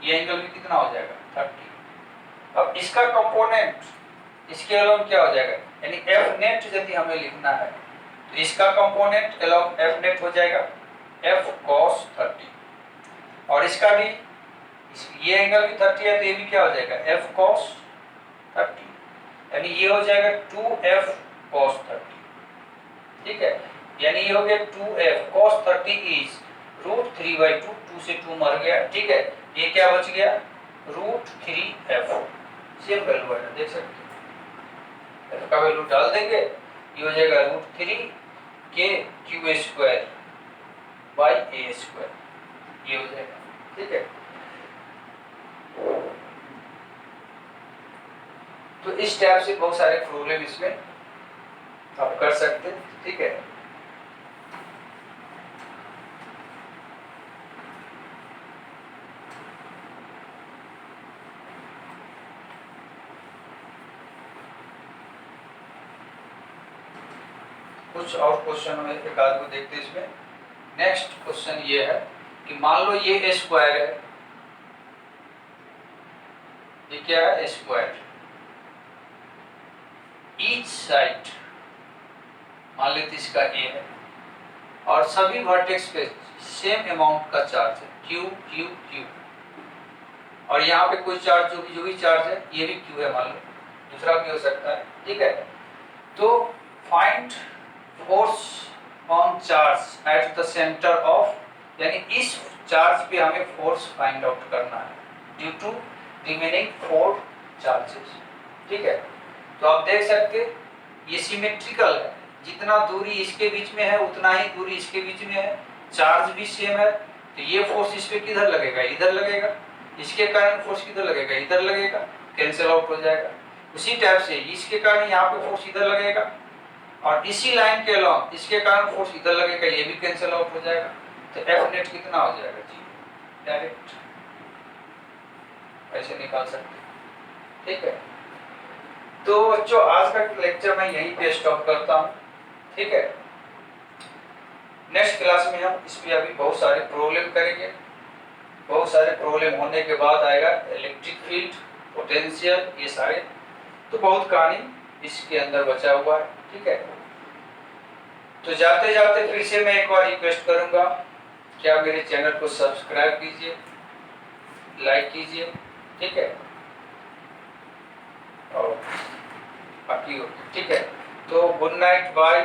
ये एंगल भी कितना हो जाएगा 30। अब इसका कंपोनेंट इसके अलावा क्या हो जाएगा, यानी एफ नेट यदि हमें लिखना है तो इसका कंपोनेंट अलोंग एफ नेट हो जाएगा एफ cos 30, और इसका भी ये एंगल भी 30 है तो ये भी क्या हो जाएगा एफ cos 30, यानी ये हो जाएगा 2f cos 30, ठीक है। यानी ये हो गया 2f cos 30 इज रूट 3/2, 2 से 2 मर गया, ठीक है। ये क्या बच गया रूट 3f, सेम वैल्यू है देख सकते हैं, f का वैल्यू डाल देंगे, ये हो जाएगा root 3 k q square by a square, ये हो जाएगा, ठीक है। तो इस टाइप से बहुत सारे प्रॉब्लम इसमें आप कर सकते हैं, ठीक है। कुछ और क्वेश्चन में एक आध को देखते हैं इसमें। नेक्स्ट क्वेश्चन ये है कि मान लो ये स्क्वायर है, ये क्या है स्क्वायर, ईच साइड मान लेते इसका ए है और सभी वर्टेक्स पे सेम अमाउंट का चार्ज है क्यू क्यू क्यू, और यहाँ पे कोई चार्ज जो भी चार्ज है ये भी क्यू है मान लो, दूसरा भी हो सकता है, ठीक है। तो find force on charge at the centre of, यानी इस चार्ज पे हमें फोर्स फाइंड आउट करना है ड्यू टू रिमेनिंग 4 चार्जेस, ठीक है। तो आप देख सकते ये सिमेट्रिकल है, जितना दूरी इसके बीच में है उतना ही दूरी इसके बीच में है, चार्ज भी सेम है, तो ये फोर्स इस पे किधर लगेगा इधर लगेगा, इसके कारण फोर्स किधर लगेगा इधर लगेगा, कैंसिल आउट हो जाएगा। उसी टाइप से इसके कारण यहाँ पे फोर्स इधर लगेगा और इसी लाइन के अलॉन्ग इसके कारण फोर्स इधर लगेगा, ये भी कैंसिल आउट हो जाएगा। तो एफ नेट कितना हो जाएगा जी, डायरेक्ट ऐसे निकाल सकते, ठीक है। तो बच्चों आज का लेक्चर मैं यहीं पे स्टॉप करता हूँ, ठीक है। नेक्स्ट क्लास में हम इस पे अभी बहुत सारे प्रॉब्लम करेंगे, बहुत सारे प्रॉब्लम होने के बाद आएगा इलेक्ट्रिक फील्ड, पोटेंशियल, ये सारे, तो बहुत कहानी इसके अंदर बचा हुआ है, ठीक है। तो जाते जाते फिर से मैं एक बार रिक्वेस्ट करूंगा कि आप मेरे चैनल को सब्सक्राइब कीजिए, लाइक कीजिए, ठीक है, और बाकी ठीक है। तो गुड नाइट, बाय।